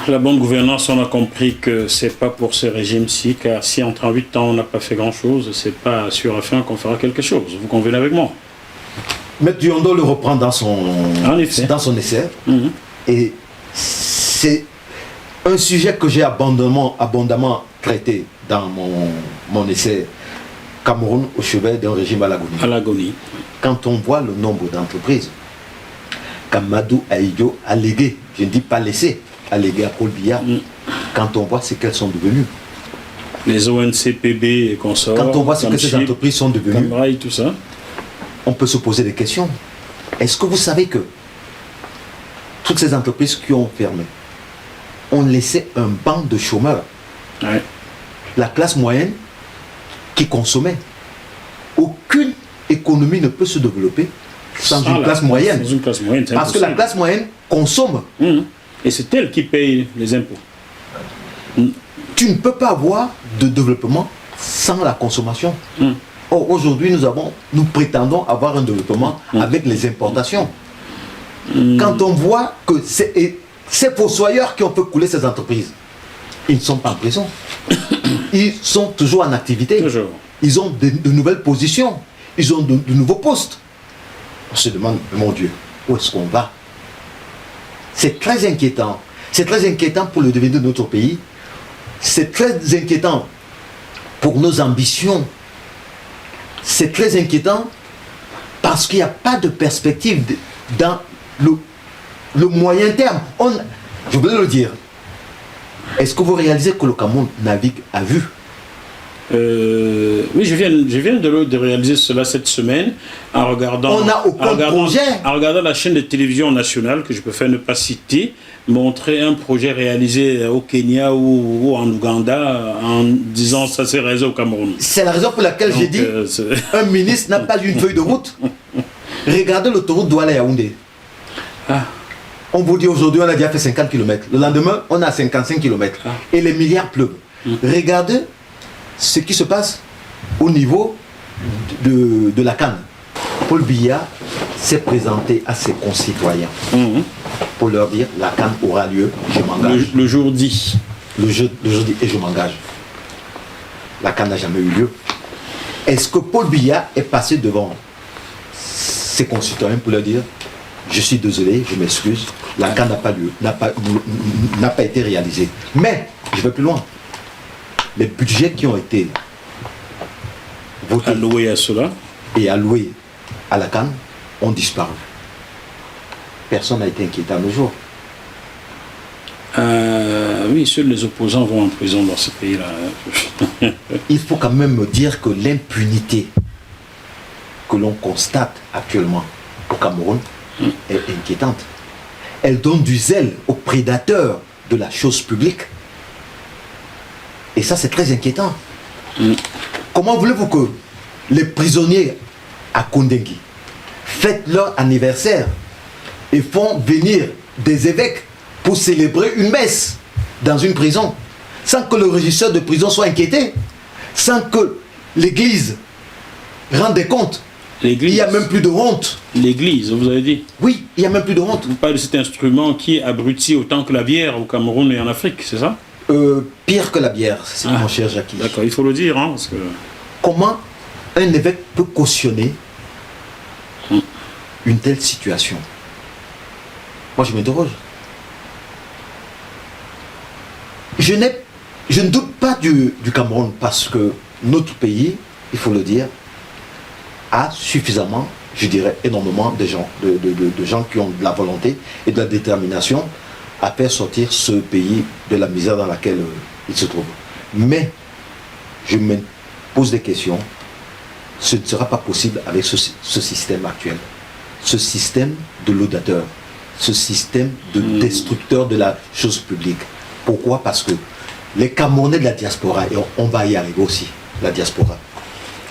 la bonne gouvernance, on a compris que c'est pas pour ce régime-ci, car si en 38 ans on n'a pas fait grand-chose, c'est pas sur la fin qu'on fera quelque chose. Vous convenez avec moi? M. Diondo le reprend dans son essai. Et c'est un sujet que j'ai abondamment traité dans mon essai Cameroun au chevet d'un régime à l'agonie. À l'agonie. Quand on voit le nombre d'entreprises qu'Amadou Ahidjo a légué, je ne dis pas laissé, a légué à Paul Biya, quand on voit ce qu'elles sont devenues. Les ONCPB et consorts. Quand on voit ce que ces entreprises sont devenues, Cambraille, tout ça. On peut se poser des questions. Est-ce que vous savez que toutes ces entreprises qui ont fermé ont laissé un banc de chômeurs? Ouais. La classe moyenne qui consommait. Aucune économie ne peut se développer sans une classe moyenne. Sans une classe moyenne, parce que la classe moyenne consomme. Et c'est elle qui paye les impôts. Tu ne peux pas avoir de développement sans la consommation. Or, aujourd'hui, nous prétendons avoir un développement avec les importations. Quand on voit que ces fossoyeurs qui ont fait couler ces entreprises, ils ne sont pas en prison. Ils sont toujours en activité. Toujours. Ils ont de nouvelles positions. Ils ont de nouveaux postes. On se demande, mon Dieu, où est-ce qu'on va? C'est très inquiétant. C'est très inquiétant pour le devenir de notre pays. C'est très inquiétant pour nos ambitions. C'est très inquiétant parce qu'il n'y a pas de perspective dans le moyen terme. Je voulais le dire. Est-ce que vous réalisez que le Cameroun navigue à vue? Oui, je viens de réaliser cela cette semaine en regardant, on n'a aucun projet. En regardant la chaîne de télévision nationale, que je préfère ne pas citer, montrer un projet réalisé au Kenya ou en Ouganda en disant ça c'est réalisé au Cameroun. C'est la raison pour laquelle j'ai dit un ministre n'a pas une feuille de route. Regardez l'autoroute Douala-Yaoundé. On vous dit aujourd'hui on a déjà fait 50 km. Le lendemain on a 55 km. Et les milliards pleuvent. Regardez ce qui se passe au niveau de la CAN. Paul Biya s'est présenté à ses concitoyens pour leur dire la CAN aura lieu, je m'engage. Le jour dit. Le jour dit et je m'engage. La CAN n'a jamais eu lieu. Est-ce que Paul Biya est passé devant ses concitoyens pour leur dire je suis désolé, je m'excuse, la CAN n'a pas lieu, n'a pas été réalisée. Mais je vais plus loin. Les budgets qui ont été votés alloués à cela et alloués à la CAN ont disparu. Personne n'a été inquiété à nos jours. Oui, seuls les opposants vont en prison dans ce pays-là. Il faut quand même me dire que l'impunité que l'on constate actuellement au Cameroun est inquiétante. Elle donne du zèle aux prédateurs de la chose publique. Et ça, c'est très inquiétant. Comment voulez-vous que les prisonniers à Kondengui fêtent leur anniversaire et font venir des évêques pour célébrer une messe dans une prison sans que le régisseur de prison soit inquiété, sans que l'Église rende des comptes? Il n'y a même plus de honte. L'Église, vous avez dit? Oui, il n'y a même plus de honte. Vous parlez de cet instrument qui abrutit autant que la bière au Cameroun et en Afrique, c'est ça? Pire que la bière, c'est mon cher Jackie. D'accord, il faut le dire. Parce que... Comment un évêque peut cautionner une telle situation? Moi, je m'interroge. Je ne doute pas du Cameroun parce que notre pays, il faut le dire, a suffisamment, je dirais énormément de gens qui ont de la volonté et de la détermination à faire sortir ce pays de la misère dans laquelle il se trouve. Mais je me pose des questions. Ce ne sera pas possible avec ce système actuel. Ce système de laudateur, ce système de destructeur de la chose publique. Pourquoi? Parce que les Camerounais de la diaspora, et on va y arriver aussi, la diaspora,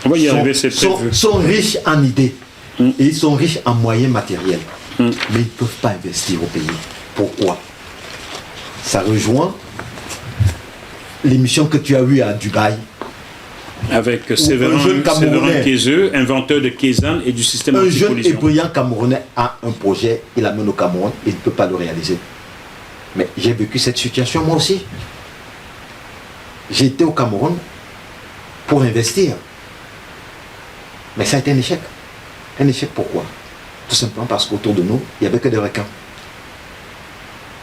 on va y arriver, c'est prévu. Sont riches en idées et ils sont riches en moyens matériels. Mais ils ne peuvent pas investir au pays. Pourquoi? Ça rejoint l'émission que tu as eue à Dubaï. Avec Séverin Kézeux, inventeur de Kézanne et du système anti-collision. Un jeune et brillant Camerounais a un projet, il l'amène au Cameroun et il ne peut pas le réaliser. Mais j'ai vécu cette situation moi aussi. J'ai été au Cameroun pour investir. Mais ça a été un échec. Un échec pourquoi? Tout simplement parce qu'autour de nous, il n'y avait que des requins.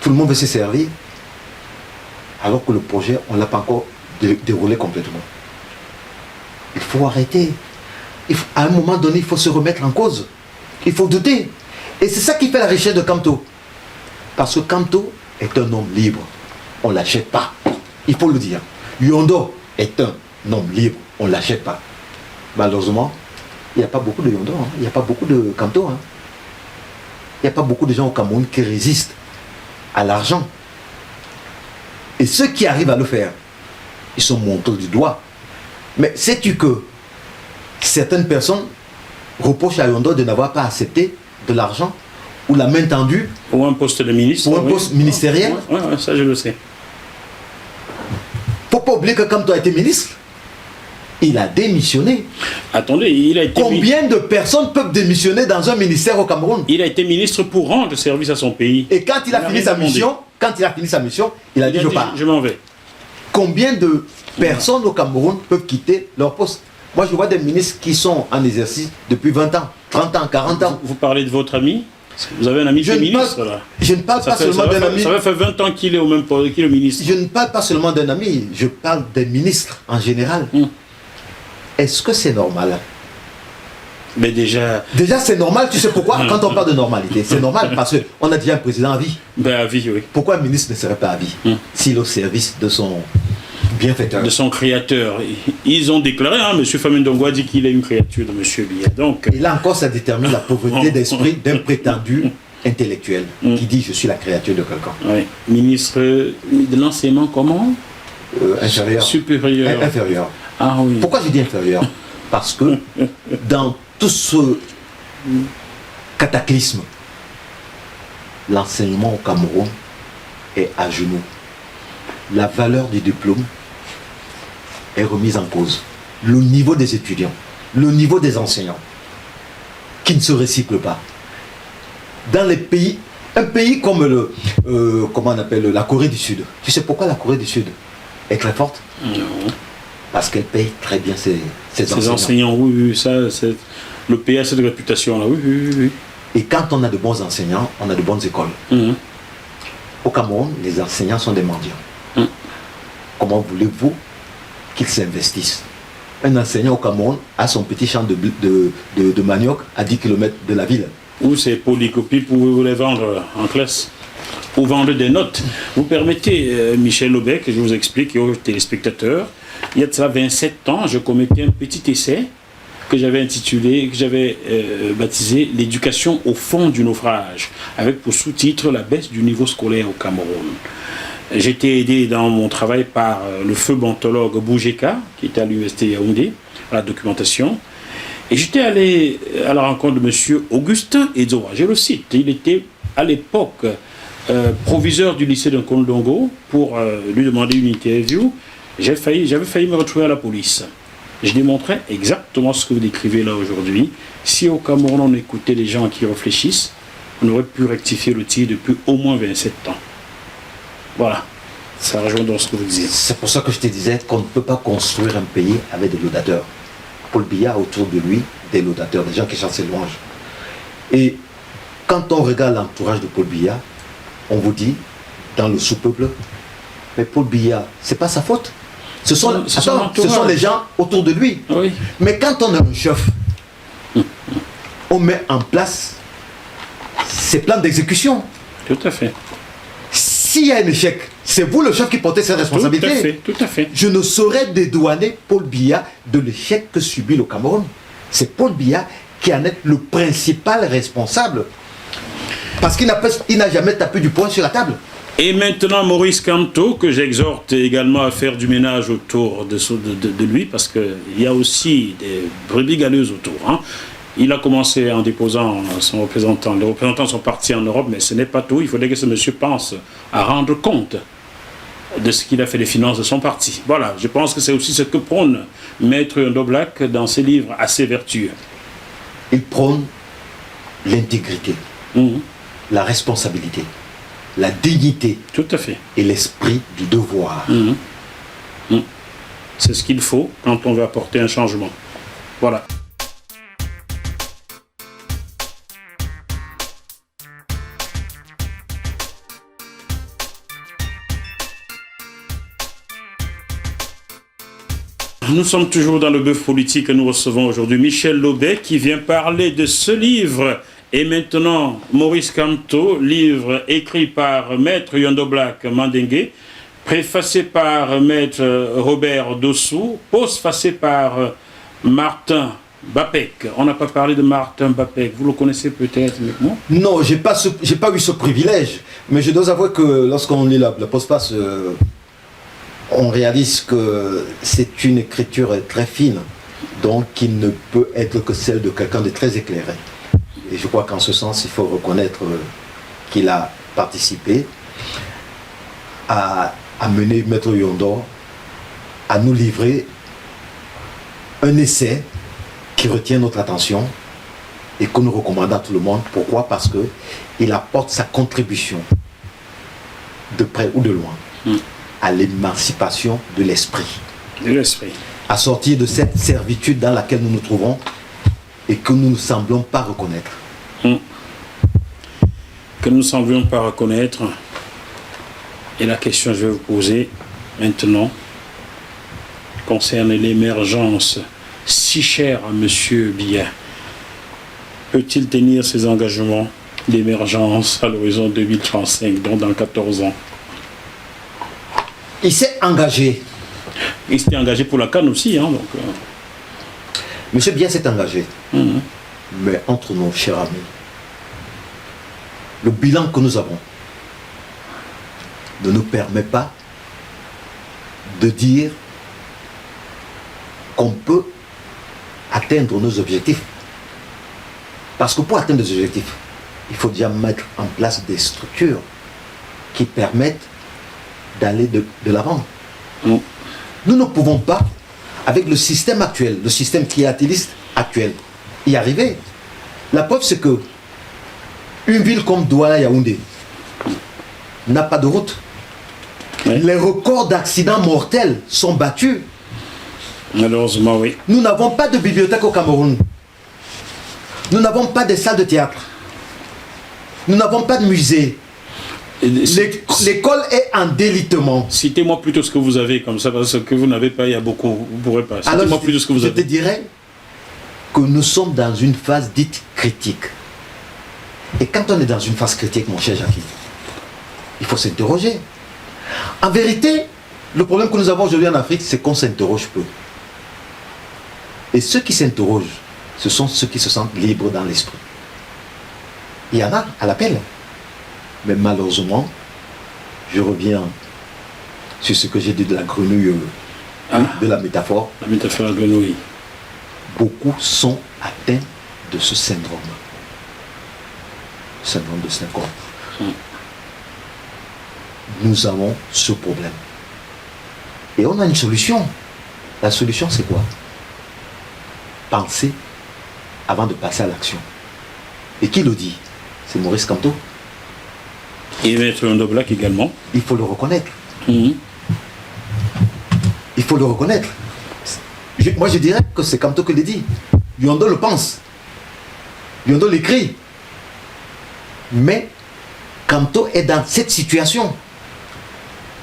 Tout le monde veut se servir, alors que le projet, on ne l'a pas encore déroulé complètement. Il faut arrêter. À un moment donné, il faut se remettre en cause. Il faut douter. Et c'est ça qui fait la richesse de Kamto. Parce que Kamto est un homme libre. On ne l'achète pas. Il faut le dire. Yondo est un homme libre. On ne l'achète pas. Malheureusement, il n'y a pas beaucoup de Yondo. Il n'y a pas beaucoup de Kamto. Il n'y a pas beaucoup de gens au Cameroun qui résistent à l'argent. Et ceux qui arrivent à le faire, ils sont montés du doigt. Mais sais-tu que certaines personnes reprochent à Yondo de n'avoir pas accepté de l'argent ou la main tendue pour un poste de ministre, pour un poste ministériel? Oui, ça je le sais. Faut pas oublier que quand tu as été ministre, il a démissionné. Attendez, il a été... Combien de personnes peuvent démissionner dans un ministère au Cameroun? Il a été ministre pour rendre service à son pays. Et quand il a fini sa mission, il a dit je pars. Je m'en vais. Combien de personnes au Cameroun peuvent quitter leur poste? Moi, je vois des ministres qui sont en exercice depuis 20 ans, 30 ans, 40 ans. Vous parlez de votre ami? Vous avez un ami qui est ministre, là? Je ne parle pas seulement d'un ami. Ça fait 20 ans qu'il est au même poste, qu'il est ministre. Je ne parle pas seulement d'un ami, je parle des ministres en général. Est-ce que c'est normal? Mais déjà... Déjà, c'est normal, tu sais pourquoi? Quand on parle de normalité, c'est normal parce qu'on a déjà un président à vie. Ben, à vie, oui. Pourquoi un ministre ne serait pas à vie s'il est au service de son bienfaiteur? De son créateur. Ils ont déclaré, M. Famendongo a dit qu'il est une créature de M. Biya. Donc... Et là encore, ça détermine la pauvreté d'esprit d'un prétendu intellectuel qui dit je suis la créature de quelqu'un. Oui. Ministre de l'enseignement, comment? Inférieur. Supérieur. Inférieur. Ah oui. Pourquoi je dis inférieur? Parce que dans tout ce cataclysme, l'enseignement au Cameroun est à genoux. La valeur du diplôme est remise en cause. Le niveau des étudiants, le niveau des enseignants, qui ne se recyclent pas. Dans les pays, un pays comme comment on appelle, la Corée du Sud. Tu sais pourquoi la Corée du Sud est très forte? Non. Parce qu'elle paye très bien ses enseignants. Oui, ça, le pays a cette réputation-là, oui. Et quand on a de bons enseignants, on a de bonnes écoles. Au Cameroun, les enseignants sont des mendiants. Comment voulez-vous qu'ils s'investissent? Un enseignant au Cameroun a son petit champ de manioc à 10 km de la ville. Ou c'est pour les copies pour les vendre en classe, pour vendre des notes. Vous permettez, Michel Lobec, que je vous explique aux téléspectateurs, il y a de ça 27 ans, je commettais un petit essai que j'avais intitulé, que j'avais baptisé « L'éducation au fond du naufrage », avec pour sous-titre « La baisse du niveau scolaire au Cameroun ». J'étais aidé dans mon travail par le feu bentologue Boujeka, qui était à l'université Yaoundé, à la documentation. Et j'étais allé à la rencontre de M. Augustin Edzoa, je le cite. Il était à l'époque proviseur du lycée de Nkondongo pour lui demander une interview. J'avais failli me retrouver à la police. Je démontrais exactement ce que vous décrivez là aujourd'hui. Si au Cameroun on écoutait les gens qui réfléchissent, on aurait pu rectifier le tir depuis au moins 27 ans. Voilà, ça rejoint dans ce que vous disiez. C'est pour ça que je te disais qu'on ne peut pas construire un pays avec des laudateurs. Paul Biya a autour de lui des laudateurs, des gens qui chantent ses louanges. Et quand on regarde l'entourage de Paul Biya, on vous dit, dans le sous-peuple, mais Paul Biya, c'est pas sa faute. Ce sont les gens autour de lui. Oui. Mais quand on a un chef, on met en place ses plans d'exécution. Tout à fait. S'il y a un échec, c'est vous le chef qui portez ses responsabilités. Tout à fait. Je ne saurais dédouaner Paul Biya de l'échec que subit le Cameroun. C'est Paul Biya qui en est le principal responsable. Parce qu'il n'a jamais tapé du poing sur la table. Et maintenant, Maurice Kamto, que j'exhorte également à faire du ménage autour de lui, parce qu'il y a aussi des brebis galeuses autour. Il a commencé en déposant son représentant. Les représentants sont partis en Europe, mais ce n'est pas tout. Il faudrait que ce monsieur pense à rendre compte de ce qu'il a fait des finances de son parti. Voilà, je pense que c'est aussi ce que prône Maître Ndoblak dans ses livres assez vertueux. Il prône l'intégrité, la responsabilité, la dignité Tout à fait. et l'esprit du devoir. C'est ce qu'il faut quand on veut apporter un changement. Voilà. Nous sommes toujours dans le bœuf politique et nous recevons aujourd'hui Michel Lobé qui vient parler de ce livre. Et maintenant, Maurice Kamto, livre écrit par Maître Yondo Black Mandingue, préfacé par Maître Robert Dossou, postfacé par Martin Bapek. On n'a pas parlé de Martin Bapek. Vous le connaissez peut-être, non? Non, j'ai pas eu ce privilège. Mais je dois avouer que lorsqu'on lit la postface, on réalise que c'est une écriture très fine, donc qui ne peut être que celle de quelqu'un de très éclairé. Et je crois qu'en ce sens, il faut reconnaître qu'il a participé à mener Maître Yondo à nous livrer un essai qui retient notre attention et que nous recommandons à tout le monde. Pourquoi? Parce qu'il apporte sa contribution, de près ou de loin, à l'émancipation de l'esprit. De l'esprit. À sortir de cette servitude dans laquelle nous nous trouvons et que nous ne semblons pas reconnaître. Que nous ne semblions pas reconnaître. Et la question que je vais vous poser maintenant concerne l'émergence si chère à M. Biya. Peut-il tenir ses engagements d'émergence à l'horizon 2035, donc dans 14 ans? Il s'est engagé. Il s'était engagé pour la CAN aussi. Hein, donc, Monsieur Biya s'est engagé. Mais entre nos chers amis, le bilan que nous avons ne nous permet pas de dire qu'on peut atteindre nos objectifs. Parce que pour atteindre des objectifs, il faut déjà mettre en place des structures qui permettent d'aller de l'avant. Nous ne pouvons pas, avec le système actuel, le système clientéliste actuel, y arriver. La preuve, c'est que une ville comme Douala-Yaoundé n'a pas de route. Oui. Les records d'accidents mortels sont battus. Malheureusement, oui. Nous n'avons pas de bibliothèque au Cameroun. Nous n'avons pas de salles de théâtre. Nous n'avons pas de musée. L'école est en délitement. Citez-moi plutôt ce que vous avez comme ça, parce que vous n'avez pas, il y a beaucoup, vous ne pourrez pas. Citez-moi plutôt ce que vous avez. Je te dirais que nous sommes dans une phase dite critique. Et quand on est dans une phase critique, mon cher Jackie, il faut s'interroger. En vérité, le problème que nous avons aujourd'hui en Afrique, c'est qu'on s'interroge peu. Et ceux qui s'interrogent, ce sont ceux qui se sentent libres dans l'esprit. Il y en a à l'appel. Mais malheureusement, je reviens sur ce que j'ai dit de la grenouille, de la métaphore. La métaphore de la grenouille. Beaucoup sont atteints de ce syndrome. Syndrome de Steinkorn. Nous avons ce problème. Et on a une solution. La solution, c'est quoi? Penser avant de passer à l'action. Et qui le dit? C'est Maurice Kamto. Et Maître Yondo Black également. Il faut le reconnaître. Il faut le reconnaître. Moi, je dirais que c'est Kamto qui le dit. Yondo le pense. Yondo l'écrit. Mais Kamto est dans cette situation.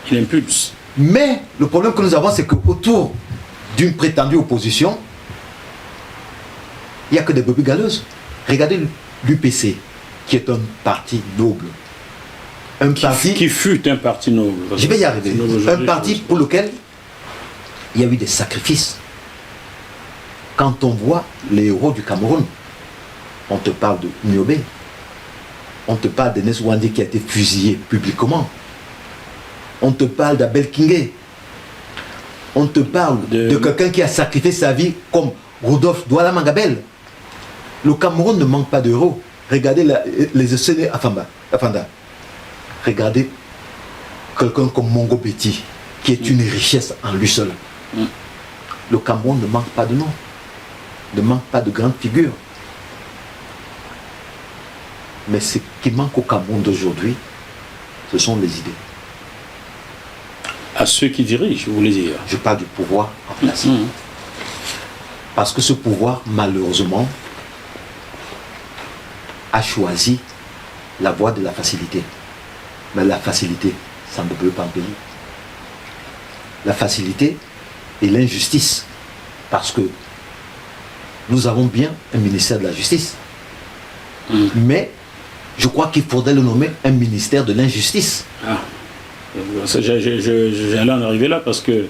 Il impulse. Mais le problème que nous avons, c'est qu'autour d'une prétendue opposition, il n'y a que des brebis galeuses. Regardez l'UPC, qui est un parti noble. Un parti qui fut un parti noble. Je vais y arriver. Un parti pour lequel il y a eu des sacrifices. Quand on voit les héros du Cameroun, on te parle de Niobé, on te parle de Neswandi qui a été fusillé publiquement, on te parle d'Abel Kingé, on te parle de quelqu'un qui a sacrifié sa vie comme Rodolphe Douala Mangabel. Le Cameroun ne manque pas d'euros. Regardez les essais Afanda. Regardez quelqu'un comme Mongo Betty, qui est une richesse en lui seul. Le Cameroun ne manque pas de nom, ne manque pas de grandes figures. Mais ce qui manque au Cameroun d'aujourd'hui, ce sont les idées. À ceux qui dirigent, vous voulez dire? Je parle du pouvoir en place. Parce que ce pouvoir, malheureusement, a choisi la voie de la facilité. Mais la facilité, ça ne peut pas en pays. La facilité et l'injustice. Parce que nous avons bien un ministère de la justice. Mais je crois qu'il faudrait le nommer un ministère de l'injustice. Ah. J'allais en arriver là parce que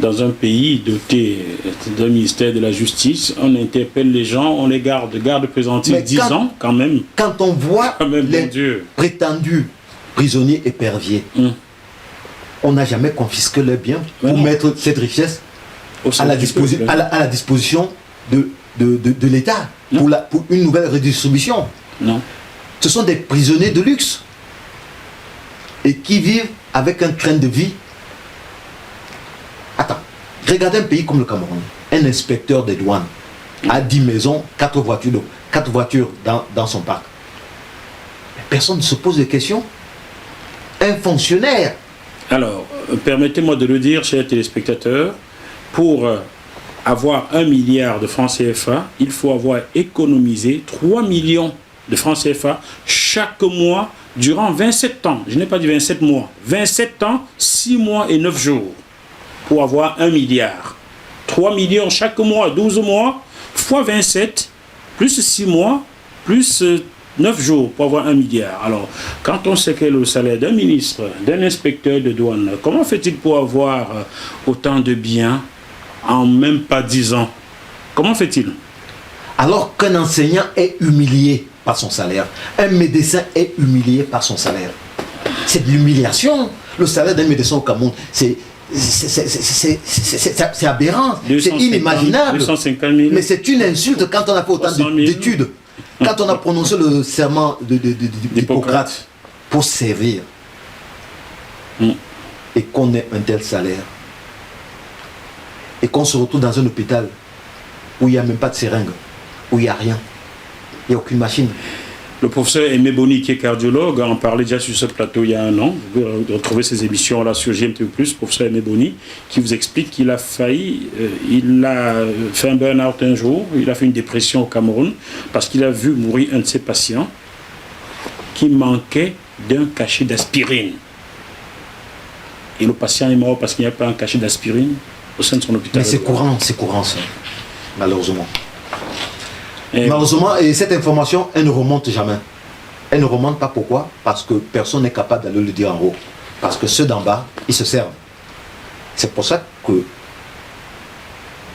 dans un pays doté d'un ministère de la justice, on interpelle les gens, on les garde préventifs 10 ans quand même. Quand on voit les prétendus prisonniers éperviers, on n'a jamais confisqué leurs biens pour mettre cette richesse à la disposition de l'État pour une nouvelle redistribution. Non. Ce sont des prisonniers de luxe et qui vivent avec un train de vie. Attends, regardez un pays comme le Cameroun. Un inspecteur des douanes a 10 maisons, 4 voitures dans son parc. Personne ne se pose de questions. Un fonctionnaire. Alors, permettez-moi de le dire, chers téléspectateurs, pour avoir 1 milliard de francs CFA, il faut avoir économisé 3 millions de francs CFA chaque mois durant 27 ans. Je n'ai pas dit 27 mois. 27 ans, 6 mois et 9 jours pour avoir 1 milliard. 3 millions chaque mois, 12 mois, fois 27, plus 6 mois, plus 9 jours pour avoir 1 milliard. Alors, quand on sait quel est le salaire d'un ministre, d'un inspecteur de douane, comment fait-il pour avoir autant de biens en même pas 10 ans? Comment fait-il? Alors qu'un enseignant est humilié par son salaire, un médecin est humilié par son salaire. C'est de l'humiliation. Le salaire d'un médecin au Cameroun, c'est aberrant, c'est inimaginable. 250 000. Mais c'est une insulte quand on a fait autant d'études, quand on a prononcé le serment d'Hippocrate pour servir et qu'on ait un tel salaire et qu'on se retrouve dans un hôpital où il n'y a même pas de seringue, où il n'y a rien, il n'y a aucune machine. Le professeur Aimé Boni, qui est cardiologue, en parlait déjà sur ce plateau il y a 1 an. Vous pouvez retrouver ces émissions-là sur GMT+, professeur Aimé Boni, qui vous explique qu'il a failli, il a fait un burn-out un jour, il a fait une dépression au Cameroun, parce qu'il a vu mourir un de ses patients qui manquait d'un cachet d'aspirine. Et le patient est mort parce qu'il n'y a pas un cachet d'aspirine au sein de son hôpital. Mais c'est courant ça, malheureusement. Malheureusement, et cette information, elle ne remonte jamais. Elle ne remonte pas, pourquoi? Parce que personne n'est capable d'aller le dire en haut. Parce que ceux d'en bas, ils se servent. C'est pour ça que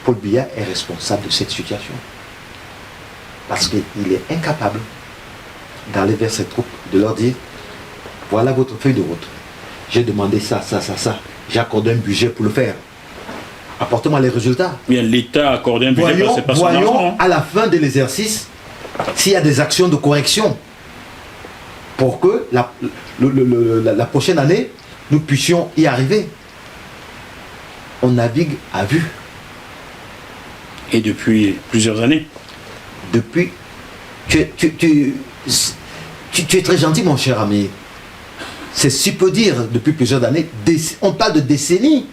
Paul Biya est responsable de cette situation. Parce qu'il est incapable d'aller vers ses troupes, de leur dire, voilà votre feuille de route. J'ai demandé ça. J'ai accordé un budget pour le faire. Apportez-moi les résultats. Bien, l'État a accordé un budget, c'est pas son argent. Voyons à la fin de l'exercice s'il y a des actions de correction pour que la prochaine année, nous puissions y arriver. On navigue à vue. Et depuis plusieurs années. Depuis... Tu es très gentil, mon cher ami. C'est si peu dire, depuis plusieurs années. On parle de décennies.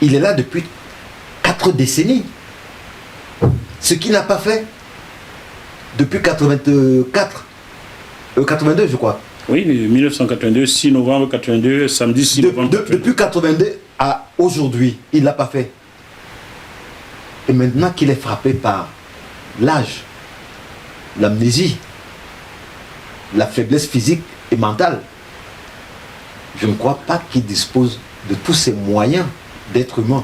Il est là depuis 4 décennies. Ce qu'il n'a pas fait depuis 82, je crois. Oui, 1982, 6 novembre 82, samedi 6 novembre 82. Depuis 82 à aujourd'hui, il ne l'a pas fait. Et maintenant qu'il est frappé par l'âge, l'amnésie, la faiblesse physique et mentale, je ne crois pas qu'il dispose de tous ces moyens d'être humain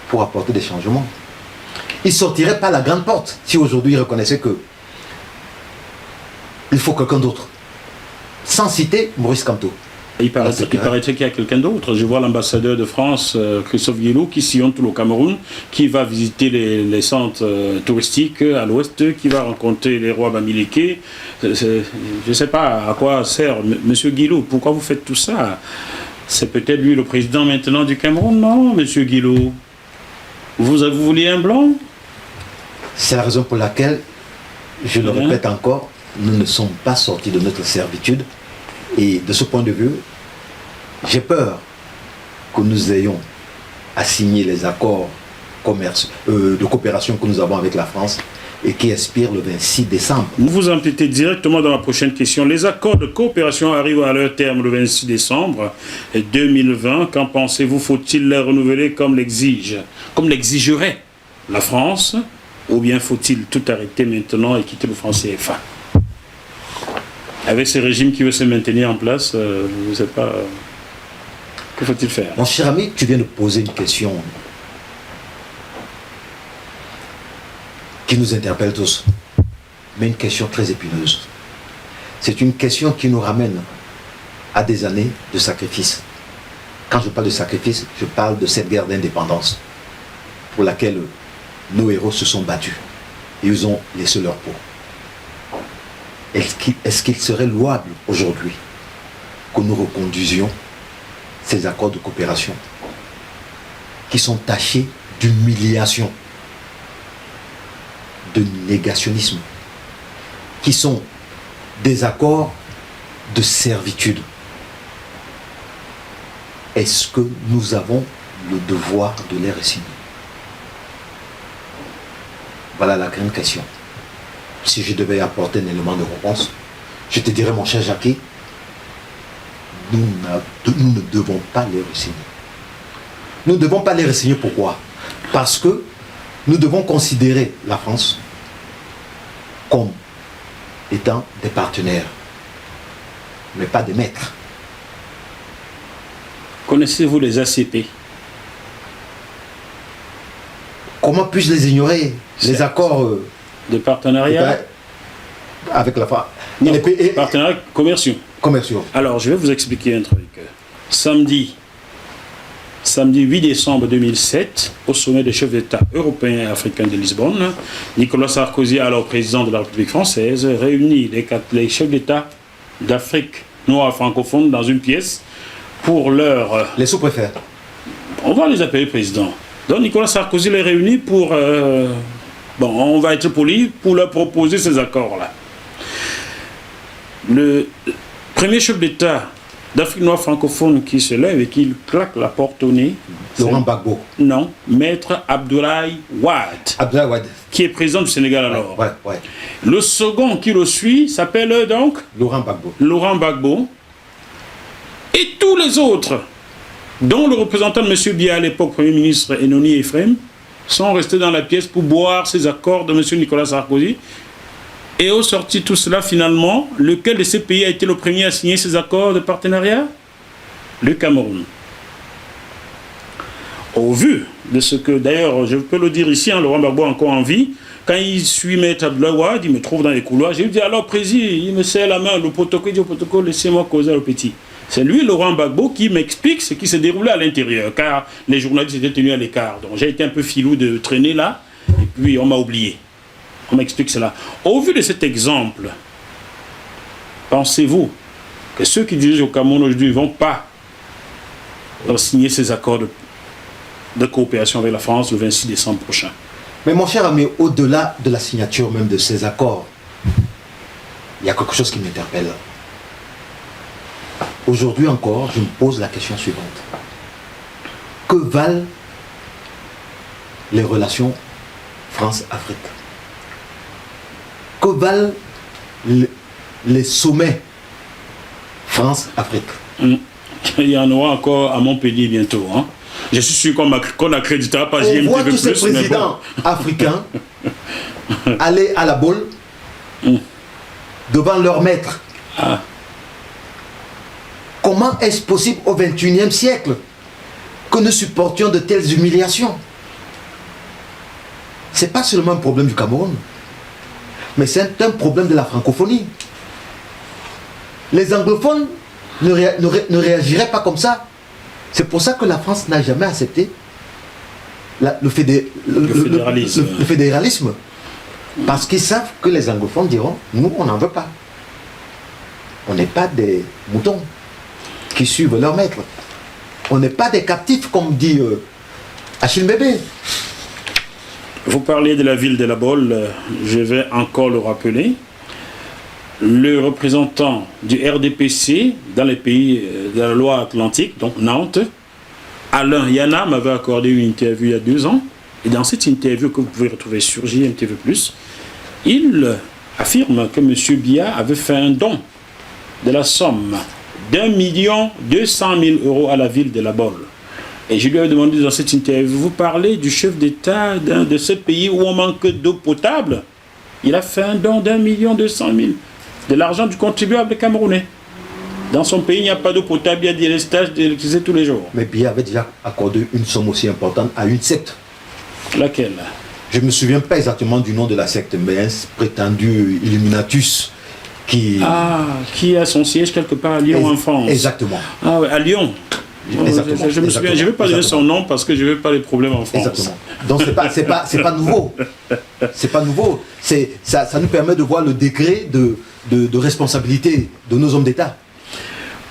pour apporter des changements. Il ne sortirait pas la grande porte si aujourd'hui il reconnaissait que il faut quelqu'un d'autre. Sans citer Maurice Kamto. Il paraîtrait qu'il y a quelqu'un d'autre. Je vois l'ambassadeur de France, Christophe Guilou, qui sillonne tout le Cameroun, qui va visiter les centres touristiques à l'ouest, qui va rencontrer les rois Bamileke. Je ne sais pas à quoi sert Monsieur Guilou. Pourquoi vous faites tout ça? C'est peut-être lui le président maintenant du Cameroun, non, Monsieur Guilou? Vous vouliez un blanc? C'est la raison pour laquelle, je le répète encore, nous ne sommes pas sortis de notre servitude Et de ce point de vue, j'ai peur que nous ayons à signer les accords de coopération que nous avons avec la France et qui expirent le 26 décembre. Vous vous impliquez directement dans la prochaine question. Les accords de coopération arrivent à leur terme le 26 décembre 2020. Qu'en pensez-vous? Faut-il les renouveler comme l'exigerait la France? Ou bien faut-il tout arrêter maintenant et quitter le franc CFA? Avec ce régime qui veut se maintenir en place, vous ne savez pas... que faut-il faire? Mon cher ami, tu viens de poser une question qui nous interpelle tous, mais une question très épineuse. C'est une question qui nous ramène à des années de sacrifice. Quand je parle de sacrifice, je parle de cette guerre d'indépendance pour laquelle nos héros se sont battus et ils ont laissé leur peau. Est-ce qu'il serait louable aujourd'hui que nous reconduisions ces accords de coopération qui sont tachés d'humiliation, de négationnisme, qui sont des accords de servitude? Est-ce que nous avons le devoir de les re-signer? Voilà la grande question. Si je devais apporter un élément de réponse, je te dirais, mon cher Jackie, nous ne devons pas les re-signer. Nous ne devons pas les re-signer. Pourquoi? Parce que nous devons considérer la France comme étant des partenaires, mais pas des maîtres. Connaissez-vous les ACP? Comment puis-je les ignorer? Les accords de partenariat avec la France. Non, partenariats commerciaux. Alors, je vais vous expliquer un truc. Samedi 8 décembre 2007, au sommet des chefs d'État européens et africains de Lisbonne, Nicolas Sarkozy, alors président de la République française, réunit les chefs d'État d'Afrique noire francophone dans une pièce pour leur... Les sous-préfets. On va les appeler présidents. Donc Nicolas Sarkozy les réunit pour... on va être poli, pour leur proposer ces accords-là. Le premier chef d'État d'Afrique noire francophone qui se lève et qui claque la porte au nez. Laurent Gbagbo. Non, Maître Abdoulaye Wade. Abdoulaye Wade. Qui est président du Sénégal alors. Ouais. Le second qui le suit s'appelle donc Laurent Gbagbo. Laurent Gbagbo. Et tous les autres, dont le représentant de M. Biya à l'époque, Premier ministre Enoni Ephraim, sont restés dans la pièce pour boire ces accords de M. Nicolas Sarkozy. Et au sorti tout cela, finalement, lequel de ces pays a été le premier à signer ces accords de partenariat? Le Cameroun. Au vu de ce que, d'ailleurs, je peux le dire ici, Laurent Gbagbo encore en vie, quand il suit Maître Abdoulaye Wade, il me trouve dans les couloirs, je lui dis, alors, président, il me serre la main, le protocole, il dit au protocole, laissez-moi causer le petit. C'est lui, Laurent Gbagbo, qui m'explique ce qui s'est déroulé à l'intérieur, car les journalistes étaient tenus à l'écart. Donc j'ai été un peu filou de traîner là, et puis on m'a oublié. On m'explique cela. Au vu de cet exemple, pensez-vous que ceux qui dirigent au Cameroun aujourd'hui ne vont pas signer ces accords de coopération avec la France le 26 décembre prochain? Mais mon cher ami, au-delà de la signature même de ces accords, il y a quelque chose qui m'interpelle. Aujourd'hui encore, je me pose la question suivante. Que valent les relations France-Afrique? Que valent les sommets France-Afrique? Il y en aura encore à Montpellier bientôt. Hein? Je suis sûr qu'on n'accréditera pas GMTV+. On voit tous ces présidents bon. Africains aller à la boule devant leur maître. Comment est-ce possible au XXIe siècle que nous supportions de telles humiliations? Ce n'est pas seulement un problème du Cameroun, mais c'est un problème de la francophonie. Les anglophones ne réagiraient pas comme ça. C'est pour ça que la France n'a jamais accepté le fédéralisme. Parce qu'ils savent que les anglophones diront, nous on n'en veut pas. On n'est pas des moutons qui suivent leur maître. On n'est pas des captifs comme dit Achille Mbembe. Vous parliez de la ville de La Baule, je vais encore le rappeler. le représentant du RDPC dans les pays de la loi atlantique, donc Nantes, Alain Yana, m'avait accordé une interview il y a 2 ans. Et dans cette interview que vous pouvez retrouver sur JMTV+, il affirme que M. Biya avait fait un don de la somme d'1,2 million à la ville de La Baule. Et je lui avais demandé dans cette interview, vous parlez du chef d'État de ce pays où on manque d'eau potable. Il a fait un don d'1,2 million, de l'argent du contribuable camerounais. Dans son pays, il n'y a pas d'eau potable, il y a des restages d'électricité tous les jours. Mais Biya avait déjà accordé une somme aussi importante à une secte. Laquelle? Je ne me souviens pas exactement du nom de la secte, mais un prétendu Illuminatus qui a son siège quelque part à Lyon en France. Exactement. Ah ouais, à Lyon. Exactement. Je me souviens, je ne vais pas donner son nom parce que je ne veux pas les problèmes en France. Exactement. Donc c'est pas nouveau. C'est pas nouveau. Ça nous permet de voir le degré de responsabilité de nos hommes d'État.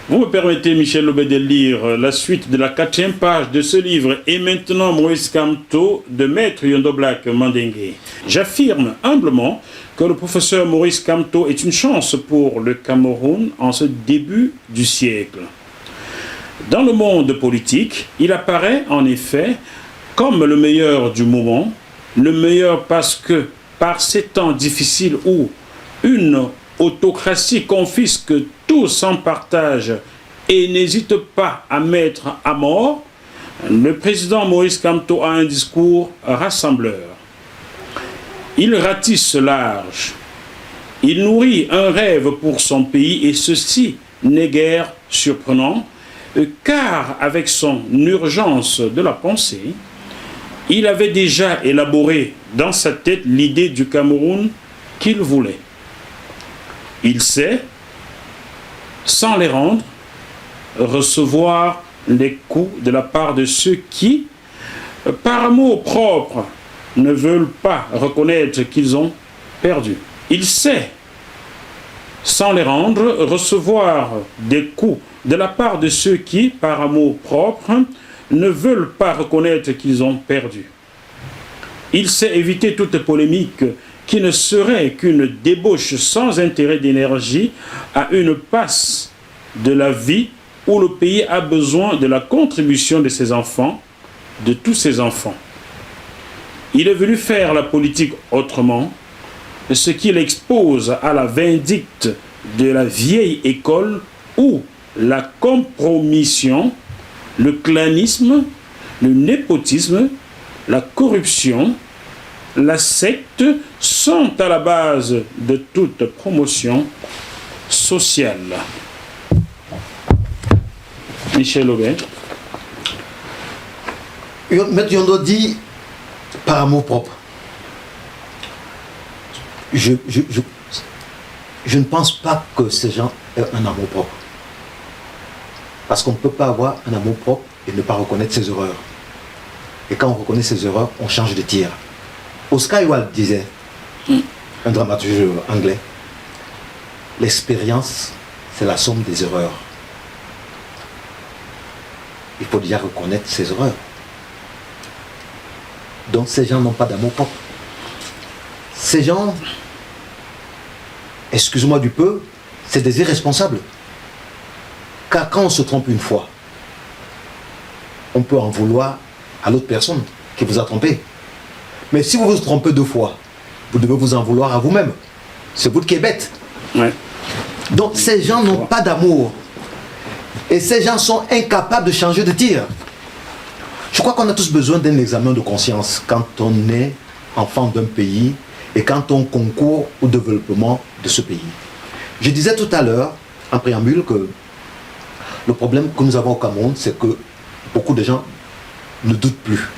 Vous me permettez, Michel Lobé, de lire la suite de la 4e page de ce livre, Et maintenant Maurice Kamto, de Maître Yondo Black Mandingue. J'affirme humblement que le professeur Maurice Kamto est une chance pour le Cameroun en ce début du siècle. Dans le monde politique, il apparaît en effet comme le meilleur du moment, le meilleur parce que, par ces temps difficiles où une autocratie confisque tout sans partage et n'hésite pas à mettre à mort, le président Maurice Kamto a un discours rassembleur. Il ratisse large. Il nourrit un rêve pour son pays et ceci n'est guère surprenant, car avec son urgence de la pensée, il avait déjà élaboré dans sa tête l'idée du Cameroun qu'il voulait. Il sait, sans les rendre, recevoir les coups de la part de ceux qui, par amour propre, ne veulent pas reconnaître qu'ils ont perdu. Il sait, sans les rendre, recevoir des coups de la part de ceux qui, par amour propre, ne veulent pas reconnaître qu'ils ont perdu. Il sait éviter toute polémique qui ne serait qu'une débauche sans intérêt d'énergie à une passe de la vie où le pays a besoin de la contribution de ses enfants, de tous ses enfants. Il est venu faire la politique autrement, ce qui l'expose à la vindicte de la vieille école où la compromission, le clanisme, le népotisme, la corruption, la secte sont à la base de toute promotion sociale. Michel Lobé. Maître Yondo dit par amour propre. Je ne pense pas que ces gens aient un amour propre. Parce qu'on ne peut pas avoir un amour propre et ne pas reconnaître ses erreurs. Et quand on reconnaît ses erreurs, on change de tir. Oscar Wilde disait, un dramaturge anglais, l'expérience, c'est la somme des erreurs. Il faut déjà reconnaître ses erreurs. Donc ces gens n'ont pas d'amour propre. Ces gens, excuse-moi du peu, c'est des irresponsables. Car quand on se trompe une fois, on peut en vouloir à l'autre personne qui vous a trompé. Mais si vous vous trompez 2 fois, vous devez vous en vouloir à vous-même. C'est vous qui êtes bête. Ouais. Donc ces gens n'ont pas d'amour. Et ces gens sont incapables de changer de tir. Je crois qu'on a tous besoin d'un examen de conscience quand on est enfant d'un pays et quand on concourt au développement de ce pays. Je disais tout à l'heure, en préambule, que le problème que nous avons au Cameroun, c'est que beaucoup de gens ne doutent plus.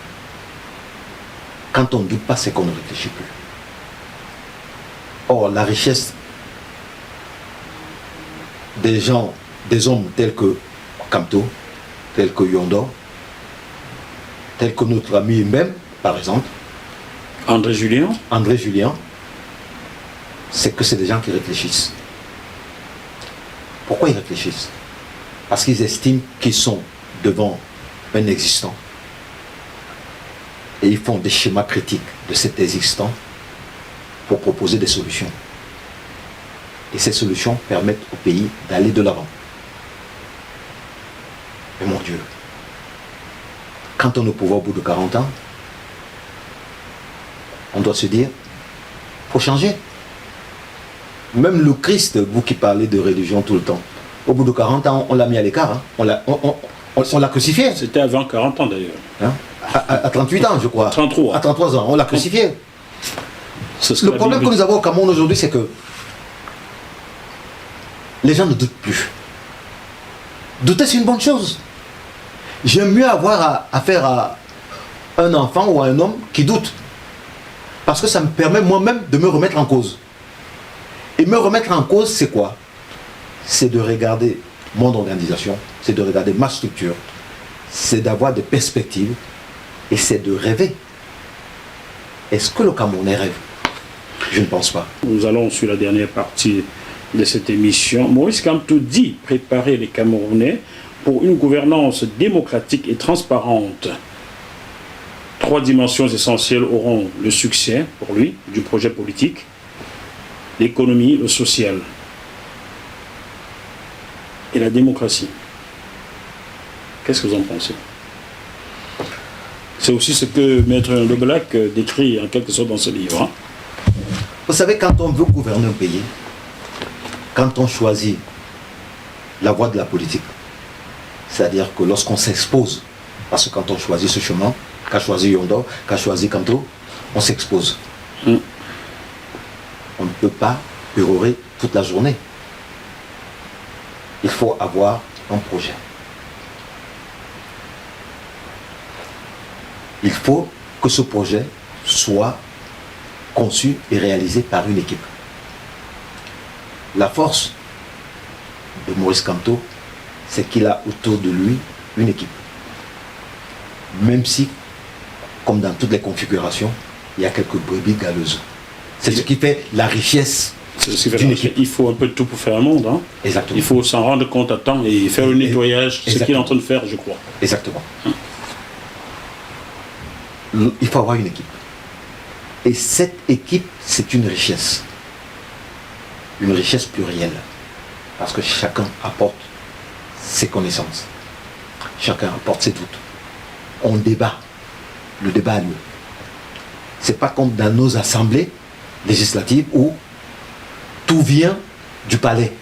Quand on ne doute pas, c'est qu'on ne réfléchit plus. Or, la richesse des gens, des hommes tels que Kamto, tels que Yondo, tels que notre ami même, par exemple, André Julien, c'est que c'est des gens qui réfléchissent. Pourquoi ils réfléchissent? Parce qu'ils estiment qu'ils sont devant un existant. Et ils font des schémas critiques de cet existant pour proposer des solutions. Et ces solutions permettent au pays d'aller de l'avant. Mais mon Dieu, quand on est au pouvoir au bout de 40 ans, on doit se dire, il faut changer. Même le Christ, vous qui parlez de religion tout le temps, au bout de 40 ans, on l'a mis à l'écart. Hein. On l'a crucifié. C'était avant 40 ans d'ailleurs. Hein. À 38 ans, je crois. 33. À 33 ans, on l'a crucifié. Le problème que nous avons au Cameroun aujourd'hui, c'est que les gens ne doutent plus. Douter, c'est une bonne chose. J'aime mieux avoir affaire à un enfant ou à un homme qui doute. Parce que ça me permet moi-même de me remettre en cause. Et me remettre en cause, c'est quoi? C'est de regarder mon organisation, c'est de regarder ma structure, c'est d'avoir des perspectives et c'est de rêver. Est-ce que le Camerounais rêve? Je ne pense pas. Nous allons sur la dernière partie de cette émission. Maurice Kamto dit préparer les Camerounais pour une gouvernance démocratique et transparente. 3 dimensions essentielles auront le succès, pour lui, du projet politique: l'économie, le social et la démocratie. Qu'est-ce que vous en pensez? C'est aussi ce que Maître Leblac décrit en quelque sorte dans ce livre. Hein. Vous savez, quand on veut gouverner un pays, quand on choisit la voie de la politique, c'est-à-dire que lorsqu'on s'expose, parce que quand on choisit ce chemin, qu'a choisi Yondo, qu'a choisi Kamto, on s'expose. On ne peut pas pérorer toute la journée. Il faut avoir un projet. Il faut que ce projet soit conçu et réalisé par une équipe. La force de Maurice Kamto, c'est qu'il a autour de lui une équipe. Même si, comme dans toutes les configurations, il y a quelques brebis galeuses. C'est ce qui fait la richesse d'une équipe. Il faut un peu de tout pour faire un monde. Hein. Exactement. Il faut s'en rendre compte à temps et faire le nettoyage, ce qu'il est en train de faire, je crois. Exactement. Il faut avoir une équipe. Et cette équipe, c'est une richesse. Une richesse plurielle. Parce que chacun apporte ses connaissances. Chacun apporte ses doutes. On débat. Le débat a lieu. C'est pas comme dans nos assemblées législatives où tout vient du palais.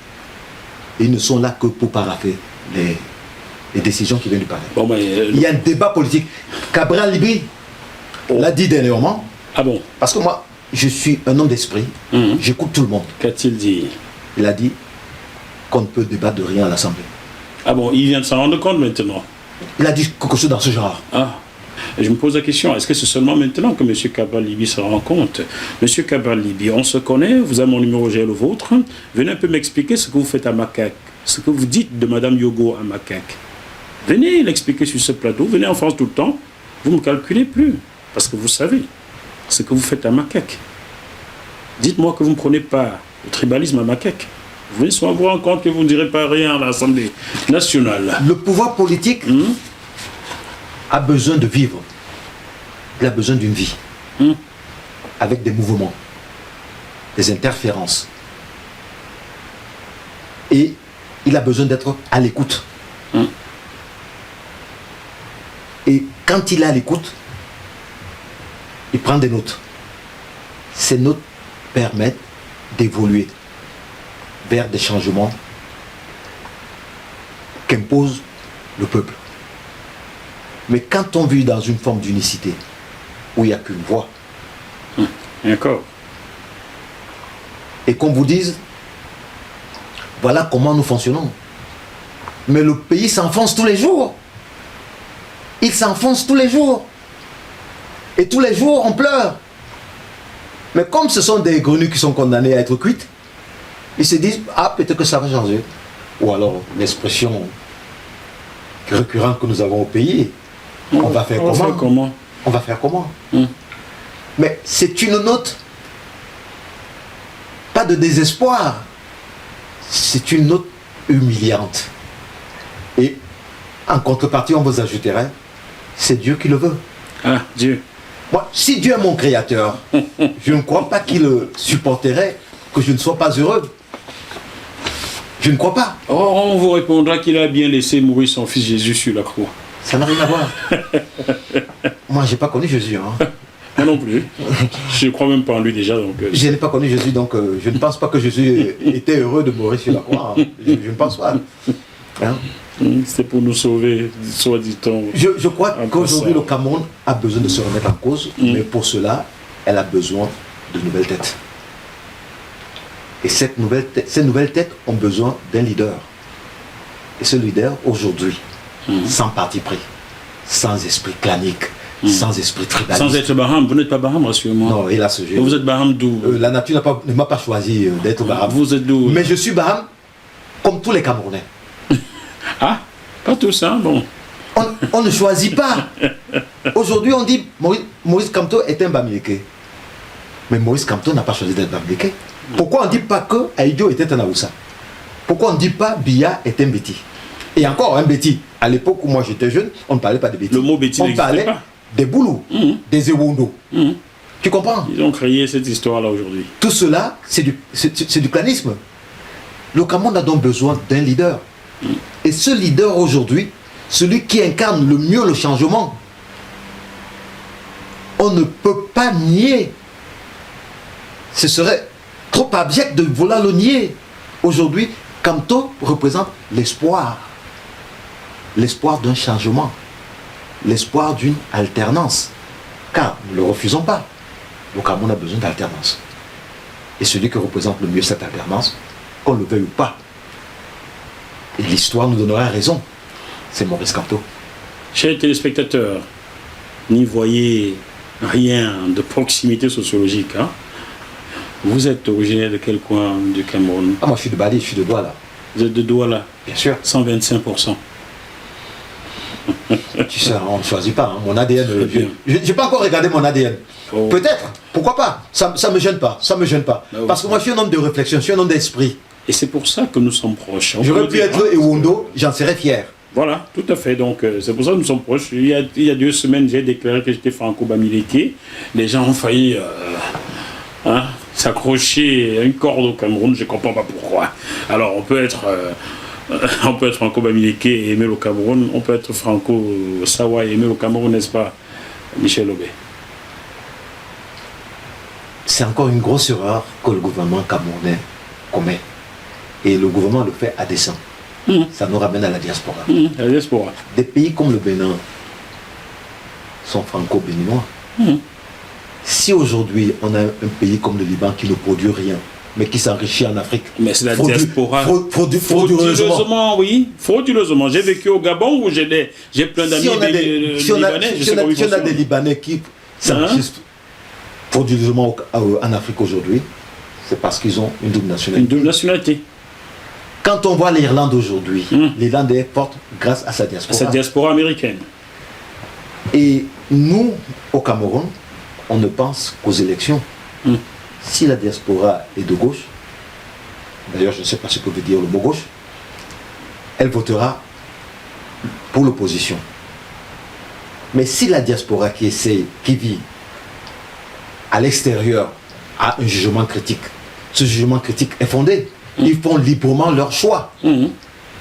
Et ils ne sont là que pour parapher les décisions qui viennent du palais. Bon, il y a un débat politique. Cabral Libri l'a dit dernièrement. Ah bon? Parce que moi, je suis un homme d'esprit. J'écoute tout le monde. Qu'a-t-il dit? Il a dit qu'on ne peut débattre de rien à l'Assemblée. Ah bon, il vient de s'en rendre compte maintenant? Il a dit quelque chose dans ce genre. Ah. Je me pose la question, est-ce que c'est seulement maintenant que M. Cabral Libri se rend compte? M. Cabral Libri, on se connaît, vous avez mon numéro, j'ai le vôtre. Venez un peu m'expliquer ce que vous faites à Makak, ce que vous dites de Mme Yogo à Makak. Venez l'expliquer sur ce plateau, venez en France tout le temps, vous ne me calculez plus, parce que vous savez ce que vous faites à Makak. Dites-moi que vous ne prenez pas le tribalisme à Makak. Vous venez souvent vous rendre compte que vous ne direz pas rien à l'Assemblée nationale. Le pouvoir politique a besoin de vivre. Il a besoin d'une vie. Avec des mouvements, des interférences. Et il a besoin d'être à l'écoute. Et quand il est à l'écoute, il prend des notes. Ces notes permettent d'évoluer vers des changements qu'impose le peuple. Mais quand on vit dans une forme d'unicité, où il n'y a qu'une voix, d'accord, et qu'on vous dise, voilà comment nous fonctionnons. Mais le pays s'enfonce tous les jours. Il s'enfonce tous les jours. Et tous les jours, on pleure. Mais comme ce sont des grenouilles qui sont condamnées à être cuites, ils se disent, ah, peut-être que ça va changer. Ou alors, l'expression récurrente que nous avons au pays, on va faire comment? On va faire comment? Mais c'est une note, pas de désespoir, c'est une note humiliante. Et en contrepartie, on vous ajouterait, c'est Dieu qui le veut. Ah, Dieu. Moi, si Dieu est mon créateur, je ne crois pas qu'il supporterait que je ne sois pas heureux. Je ne crois pas. Oh, on vous répondra qu'il a bien laissé mourir son fils Jésus sur la croix. Ça n'a rien à voir. Moi, je n'ai pas connu Jésus. Hein. Moi non plus. Je ne crois même pas en lui déjà. Donc, Je n'ai pas connu Jésus, donc je ne pense pas que Jésus était heureux de mourir sur la croix. Hein. Je ne pense pas. Hein? C'est pour nous sauver, soit dit-on. Je crois qu'aujourd'hui, le Cameroun a besoin de se remettre en cause, mais pour cela, elle a besoin de nouvelles têtes. Et ces nouvelles têtes ont besoin d'un leader. Et ce leader, aujourd'hui, sans parti pris, sans esprit clanique, sans esprit tribaliste. Sans être Baham, vous n'êtes pas Baham, rassurez-moi. Non, hélas, vous êtes Baham d'où? La nature ne m'a pas choisi d'être Baham. Vous êtes d'où? Mais je suis Baham comme tous les Camerounais. Ah, pas tous, hein, bon. On ne choisit pas. Aujourd'hui, on dit Maurice Kamto est un Bamileke. Mais Maurice Kamto n'a pas choisi d'être Bamileke. Pourquoi on ne dit pas que Aïdio était un Aoussa? Pourquoi on ne dit pas Biya est un Béti? Et encore un Béti. À l'époque où moi j'étais jeune, on ne parlait pas de Béti. Le mot Béti on parlait pas. Des Boulous, des Ewondo. Tu comprends? Ils ont créé cette histoire-là aujourd'hui. Tout cela, c'est du clanisme. Le Cameroun a donc besoin d'un leader. Et ce leader aujourd'hui, celui qui incarne le mieux le changement, on ne peut pas nier. Ce serait trop abject de vouloir le nier. Aujourd'hui, Kamto représente l'espoir. L'espoir d'un changement. L'espoir d'une alternance. Car nous ne le refusons pas. Le Cameroun a besoin d'alternance. Et celui qui représente le mieux cette alternance, qu'on le veuille ou pas, et l'histoire nous donnera raison, c'est Maurice Kamto. Chers téléspectateurs, n'y voyez rien de proximité sociologique. Hein? Vous êtes originaire de quel coin du Cameroun? Ah, moi je suis de Bali, je suis de Douala. Vous êtes de Douala? Bien sûr. 125%. Tu sais, on ne choisit pas. Hein. Mon ADN, je n'ai pas encore regardé mon ADN. Oh. Peut-être, pourquoi pas? Ça ne me gêne pas, ça me gêne pas. Parce que moi je suis un homme de réflexion, je suis un homme d'esprit. Et c'est pour ça que nous sommes proches. J'aurais pu être Ewondo, j'en serais fier. Voilà, tout à fait. Donc, c'est pour ça que nous sommes proches. Il y a 2 semaines, j'ai déclaré que j'étais franco-bamileke. Les gens ont failli s'accrocher à une corde au Cameroun. Je ne comprends pas pourquoi. Alors, on peut être franco-bamileke et aimer le Cameroun. On peut être franco-sawa et aimer le Cameroun, n'est-ce pas, Michel Aubé? C'est encore une grosse erreur que le gouvernement camerounais commet. Et le gouvernement le fait à dessein. Ça nous ramène à la diaspora. La diaspora. Des pays comme le Bénin sont franco-béninois. Si aujourd'hui on a un pays comme le Liban qui ne produit rien, mais qui s'enrichit en Afrique. Mais c'est la diaspora. Frauduleusement, oui. Frauduleusement. J'ai vécu au Gabon où j'ai plein d'amis libanais. Si on a des Libanais qui s'enrichissent frauduleusement en Afrique aujourd'hui, c'est parce qu'ils ont une double nationalité. Une double nationalité. Quand on voit l'Irlande aujourd'hui, l'Irlande est forte grâce à sa diaspora. Sa diaspora américaine. Et nous, au Cameroun, on ne pense qu'aux élections. Si la diaspora est de gauche, d'ailleurs je ne sais pas ce que veut dire le mot gauche, elle votera pour l'opposition. Mais si la diaspora qui vit à l'extérieur a un jugement critique, ce jugement critique est fondé, ils font librement leur choix.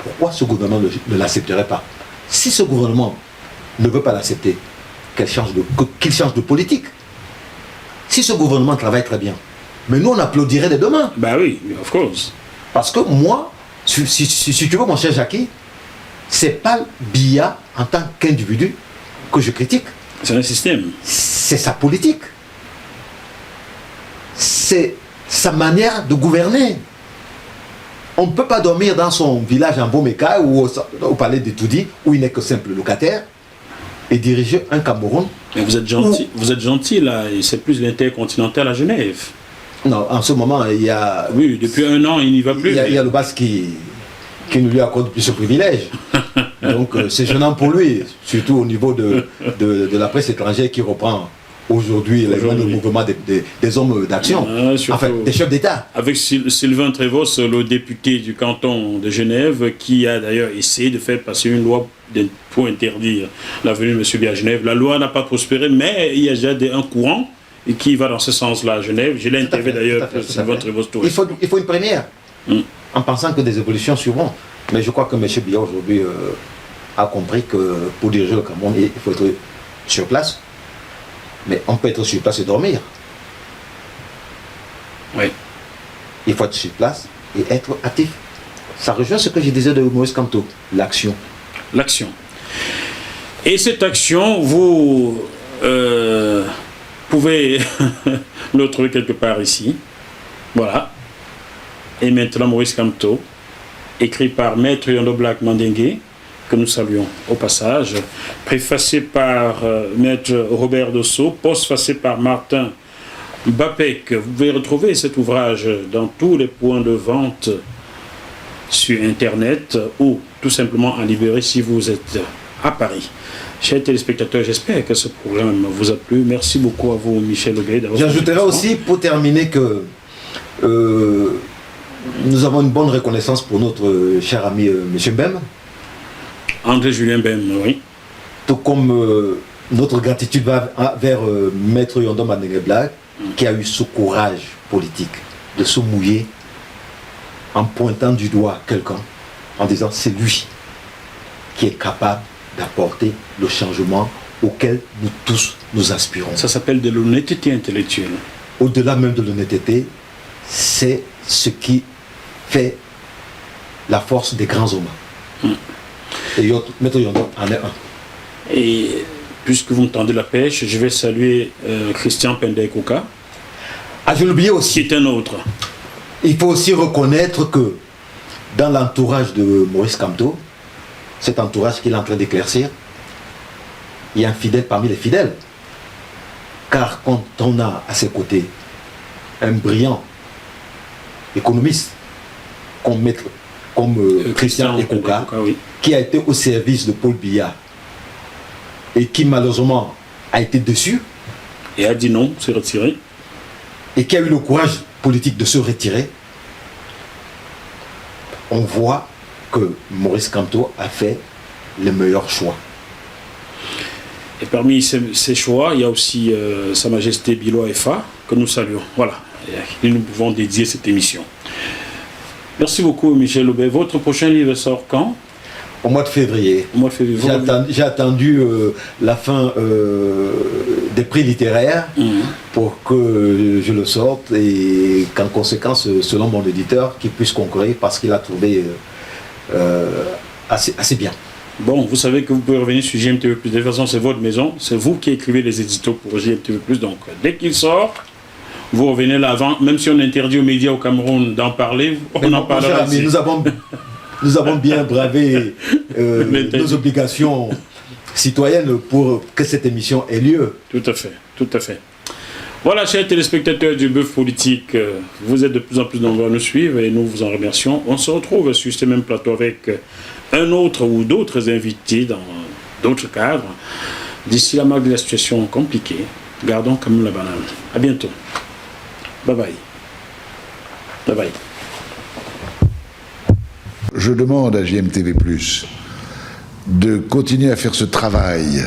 Pourquoi ce gouvernement ne l'accepterait pas? Si ce gouvernement ne veut pas l'accepter, qu'il change de politique. Si ce gouvernement travaille très bien, mais nous on applaudirait dès demain. Bah oui, of course. Parce que moi, si tu veux mon cher Jackie, c'est pas Biya en tant qu'individu que je critique. C'est un système. C'est sa politique. C'est sa manière de gouverner. On ne peut pas dormir dans son village en Bomeka ou au palais de Toudi, où il n'est que simple locataire, et diriger un Cameroun. Mais vous êtes gentil là, c'est plus l'intercontinental à Genève. Non, en ce moment, il y a... Oui, depuis 1 an, il n'y va plus. Il y a le BAS qui ne lui accorde plus ce privilège. Donc c'est gênant pour lui, surtout au niveau de la presse étrangère qui reprend aujourd'hui le mouvement des hommes d'action, enfin des chefs d'État. Avec Sylvain Trévos, le député du canton de Genève, qui a d'ailleurs essayé de faire passer une loi pour interdire la venue de M. Biya à Genève. La loi n'a pas prospéré, mais il y a déjà un courant qui va dans ce sens-là à Genève. Je l'ai interviewé d'ailleurs, Sylvain Trévos. Il faut une première. en pensant que des évolutions suivront. Mais je crois que M. Biya aujourd'hui a compris que pour diriger le Cameroun, il faut être sur place. Mais on peut être sur place et dormir. Oui. Il faut être sur place et être actif. Ça rejoint ce que je disais de Maurice Kamto, l'action. L'action. Et cette action, vous pouvez le trouver quelque part ici. Voilà. Et maintenant, Maurice Kamto, écrit par Maître Yondo Black Mandingue, que nous saluons au passage, préfacé par Maître Robert Dosso, postfacé par Martin Bapek. Vous pouvez retrouver cet ouvrage dans tous les points de vente sur Internet ou tout simplement en librairie si vous êtes à Paris. Chers téléspectateurs, j'espère que ce programme vous a plu. Merci beaucoup à vous, Michel Obey. J'ajouterai aussi, pour terminer, que nous avons une bonne reconnaissance pour notre cher ami M. Bem. André-Julien Bem, oui. Tout comme notre gratitude va vers Maître Yondo Mandingue Black, qui a eu ce courage politique de se mouiller en pointant du doigt quelqu'un, en disant c'est lui qui est capable d'apporter le changement auquel nous tous nous aspirons. Ça s'appelle de l'honnêteté intellectuelle. Au-delà même de l'honnêteté, c'est ce qui fait la force des grands hommes. Et Maître Yondo en est un. Et puisque vous me tendez la pêche, je vais saluer Christian Pendey-Kouka. Ah, je l'oubliais aussi. Qui est un autre. Il faut aussi reconnaître que dans l'entourage de Maurice Kamto, cet entourage qu'il est en train d'éclaircir, il y a un fidèle parmi les fidèles. Car quand on a à ses côtés un brillant économiste comme Christian Ekouka, oui, qui a été au service de Paul Biya et qui malheureusement a été déçu et a dit non, s'est retiré, et qui a eu le courage politique de se retirer, on voit que Maurice Kamto a fait les meilleurs choix. Et parmi ces choix, il y a aussi Sa Majesté Biloa Efa, que nous saluons. Voilà, et nous pouvons dédier cette émission. Merci beaucoup, Michel Obey. Votre prochain livre sort quand? Au mois de février. Au mois de février. J'ai attendu la fin des prix littéraires pour que je le sorte et qu'en conséquence, selon mon éditeur, qu'il puisse concourir parce qu'il a trouvé assez bien. Bon, vous savez que vous pouvez revenir sur GMTV+. De toute façon, c'est votre maison. C'est vous qui écrivez les éditos pour GMTV+. Donc, dès qu'il sort, vous revenez là avant. Même si on interdit aux médias au Cameroun d'en parler, on en parlera ici. Nous avons bien bravé nos obligations citoyennes pour que cette émission ait lieu. Tout à fait, tout à fait. Voilà, chers téléspectateurs du Bœuf Politique, vous êtes de plus en plus nombreux à nous suivre et nous vous en remercions. On se retrouve sur ce même plateau avec un autre ou d'autres invités dans d'autres cadres. D'ici là, malgré la situation compliquée, gardons quand même la banane. À bientôt. Bye bye. Bye bye. Je demande à GMTV+, de continuer à faire ce travail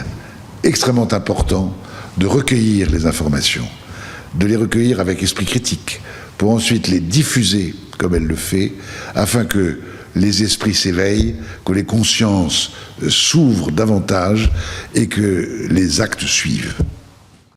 extrêmement important de recueillir les informations, de les recueillir avec esprit critique, pour ensuite les diffuser comme elle le fait, afin que les esprits s'éveillent, que les consciences s'ouvrent davantage et que les actes suivent.